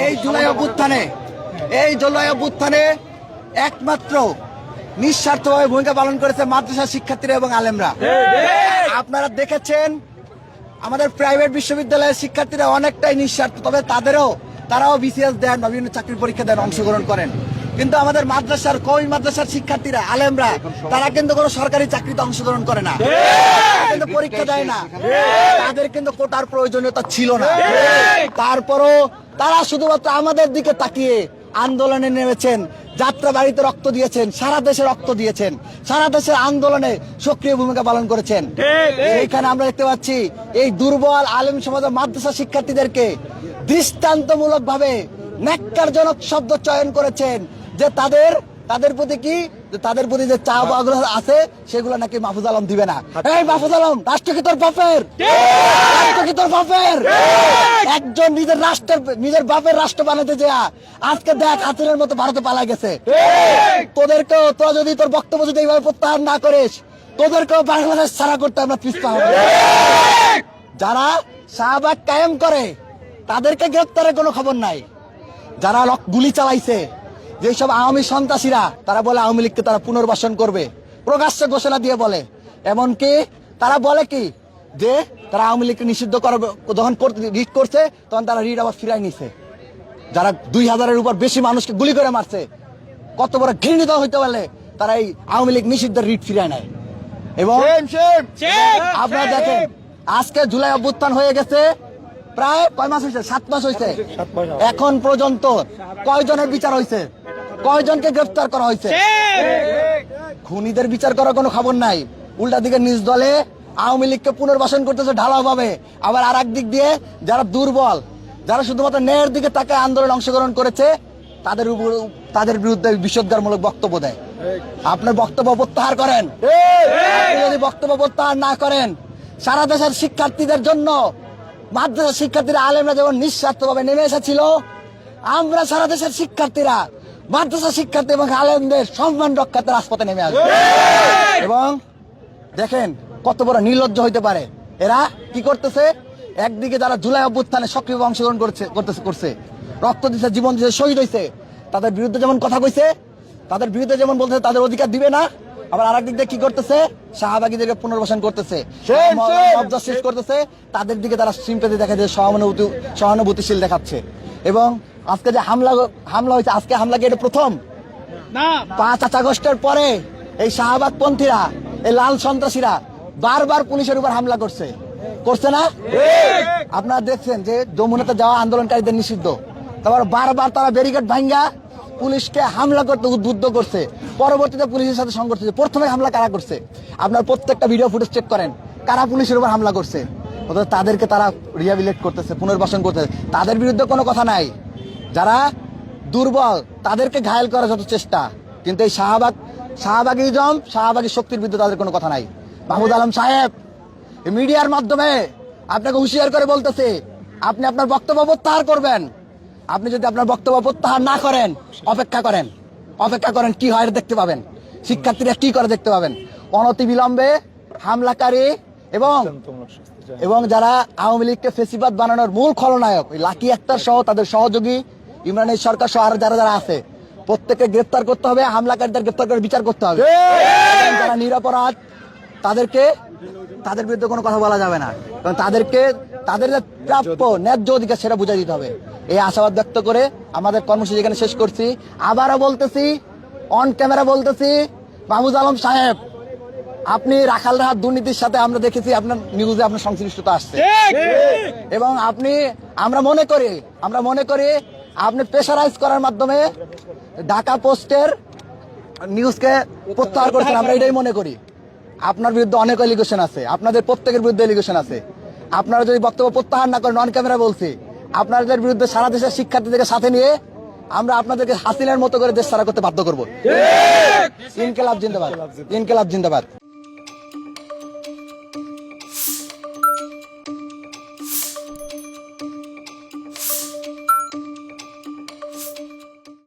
এই জুলাই অভ্যুত্থানে একমাত্র নিঃস্বার্থভাবে ভূমিকা পালন করেছে মাদ্রাসা শিক্ষার্থীরা এবং আলেমরা। আপনারা দেখেছেন আমাদের প্রাইভেট বিশ্ববিদ্যালয়ের শিক্ষার্থীরা অনেকটাই নিঃস্বার্থ, তবে তারাও বিসিএস দেন বা বিভিন্ন চাকরির পরীক্ষা দেন, অংশগ্রহণ করেন। কিন্তু আমাদের কওমি মাদ্রাসার শিক্ষার্থীরা আলেমরা তারা কিন্তু কোনো সরকারি চাকরিতে অংশগ্রহণ করে না, কিন্তু পরীক্ষা দেয় না, তাদের কিন্তু কোটার প্রয়োজনীয়তা ছিল না। তারপরও তারা শুধুমাত্র আমাদের দিকে তাকিয়ে আন্দোলনে নেমেছেন, যাত্রা বাড়িতে রক্ত দিয়েছেন, সারা দেশে রক্ত দিয়েছেন, সারা দেশের আন্দোলনে সক্রিয় ভূমিকা পালন করেছেন। এইখানে আমরা দেখতে পাচ্ছি এই দুর্বল আলেম সমাজ মাদ্রাসা শিক্ষার্থীদেরকে দৃষ্টান্তমূলক ভাবে ন্যাক্কারজনক শব্দ চয়ন করেছেন যে তাদের প্রতি যে চাপ আগ্রহ আছে সেগুলো নাকি মাহফুজ আলম দিবে না। এই মাহফুজ আলম, রাষ্ট্র কি তোর বাপের? একজন নিজের বাপের রাষ্ট্র বানাতে যায় আজকে দেখ হাসিনার মতো ভারতে পালা গেছে। তোরা যদি তোর বক্তব্য যদি এইভাবে প্রত্যাহার না করিস, তোদেরকেও বাংলাদেশ ছাড়া করতে আমরা পিছপা হবে। যারা শাহবাগ কায়েম করে তাদেরকে গ্রেপ্তারের কোনো খবর নাই। যারা গুলি চালাইছে, যেসব আওয়ামী সন্ত্রাসীরা, তারা বলে আওয়ামী লীগকে তারা পুনর্বাসন করবে, প্রকাশ্যে ঘোষণা দিয়ে বলে। এমনকি তারা বলে কি যে তারা আওয়ামী লীগকে নিষিদ্ধ করবে, যখন রিট করছে তখন তারা রিট আবার ফিরাই নিছে। যারা 2000-এর উপর বেশি মানুষকে গুলি করে মারছে, কত বড় ঘৃণিত হইতে পারলে তারা এই আওয়ামী লীগ নিষিদ্ধের রিট ফিরায় নেয়। এবং আপনারা দেখেন আজকে জুলাই অভ্যুত্থান হয়ে গেছে প্রায় কয় মাস হয়েছে? 7 মাস হয়েছে। এখন পর্যন্ত কয়জনের বিচার হয়েছে? কয়জনকে গ্রেফতার করা হয়েছে? খুনিদের বিচার করার কোনো খবর নাই। উল্টা দিকে নিজ দলে আওয়ামী লীগকে পুনর্বাসন করতেছে ঢালাও ভাবে। আবার আর দিক দিয়ে যারা দুর্বল, যারা শুধুমাত্র ন্যায়ের দিকে তাকে আন্দোলন অংশগ্রহণ করেছে, তাদের বিরুদ্ধে বিষোদ্গারমূলক বক্তব্য দেয়। আপনার বক্তব্য প্রত্যাহার করেন। যদি বক্তব্য প্রত্যাহার না করেন, সারা দেশের শিক্ষার্থীদের জন্য মাদ্রাসা শিক্ষার্থীরা আলেমরা যেমন নিঃস্বার্থভাবে নেমে এসেছিল, আমরা সারা দেশের শিক্ষার্থীরা মাদ্রাসা শিক্ষার্থী এবং আলেমদের সম্মান রক্ষাতে রাজপথে নেমে আসবে। এবং দেখেন কত বড় নির্লজ্জ হইতে পারে এরা। কি করতেছে? একদিকে যারা জুলাই অভ্যুত্থানে সক্রিয়ভাবে অংশগ্রহণ করছে, রক্ত দিচ্ছে, জীবন দিচ্ছে, শহীদ হয়েছে, তাদের বিরুদ্ধে যেমন কথা কইছে, তাদের বিরুদ্ধে যেমন বলতেছে তাদের অধিকার দিবে না, আবার আরেক দিক কি করতেছে? শাহবাগীদেরকে পুনর্বাসন করতেছে, শেষ করতেছে। তাদের দিকে তারা সিম্পেথি দেখাচ্ছে, সহানুভূতিশীল দেখাচ্ছে। এবং আজকে যে হামলা হয়েছে, আজকে হামলা কি এটা প্রথম? 5 আগস্টের পরে এই শাহবাগপন্থীরা, এই লাল সন্ত্রাসীরা বারবার পুলিশের উপর হামলা করছে না? আপনারা দেখছেন যে যমুনাতে যাওয়া আন্দোলনকারীদের নিষিদ্ধ, তারপর বারবার তারা ব্যারিকেড ভাঙ্গা পুলিশকে হামলা করতে উদ্বুদ্ধ করছে। পরবর্তীতে পুলিশের সাথে সংঘর্ষ হয়েছে। প্রথমে হামলা কারা করছে? আপনার প্রত্যেকটা ভিডিও ফুটেজ চেক করেন, কারা পুলিশের উপর হামলা করছে। তাদেরকে তারা রিহ্যাবিলিট করতেছে, পুনর্বাসন করতেছে। তাদের বিরুদ্ধে কোনো কথা নাই। যারা দুর্বল তাদেরকে ঘায়েল করার যত চেষ্টা, কিন্তু এই শাহবাগী শক্তির বিরুদ্ধে তাদের কোনো কথা নাই। মাহমুদ আলম সাহেব, মিডিয়ার মাধ্যমে আপনাকে হুঁশিয়ার করে বলতেছে, আপনি আপনার বক্তব্য প্রত্যাহার করবেন। আপনি যদি আপনার বক্তব্য প্রত্যাহার না করেন, অপেক্ষা করেন কি হয় দেখতে পাবেন। শিক্ষার্থীরা কি করে দেখতে পাবেন। অনতিবিলম্বে হামলাকারী এবং যারা আওয়ামী লীগকে ফেসিবাদ বানানোর মূল খলনায়ক লাকি আক্তার সহ তাদের সহযোগী ইমরানের সরকার সহ আর যারা আছে, প্রত্যেককে গ্রেফতার করতে হবে। হামলাকারীদের গ্রেফতার করে বিচার করতে হবে। যারা নিরপরাধ তাদের বিরুদ্ধে কোনো কথা বলা যাবে না, কারণ তাদের যে প্রাপ্য ন্যায্য অধিকার সেটা বুঝাই দিতে হবে। এই আশাবাদ ব্যক্ত করে আমাদের কর্মসূচি এখানে শেষ করছি। আবারও বলতেছি, অন ক্যামেরা বলতেছি, মাহমুদ আলম সাহেব, আপনি রাখালরাহাত দুর্নীতির সাথে আমরা দেখেছি আপনার নিউজে আপনার সংশ্লিষ্টতা আসছে, এবং আমরা মনে করি আপনি প্রেশারাইজ করার মাধ্যমে ঢাকা পোস্টের নিউজকে প্রত্যাহার করেছেন। আমরা এটাই মনে করি। আপনার বিরুদ্ধে অনেক এলিগেশন আছে, আপনাদের প্রত্যেকের বিরুদ্ধে এলিগেশন আছে। আপনারা যদি বক্তব্য প্রত্যাহার না করেন, অন ক্যামেরা বলছি, আপনাদের বিরুদ্ধে সারা দেশের শিক্ষার্থীদেরকে সাথে নিয়ে আমরা আপনাদেরকে হাসিনার মতো করে দেশ ছাড়া করতে বাধ্য করবো। ইনকিলাব জিন্দাবাদ।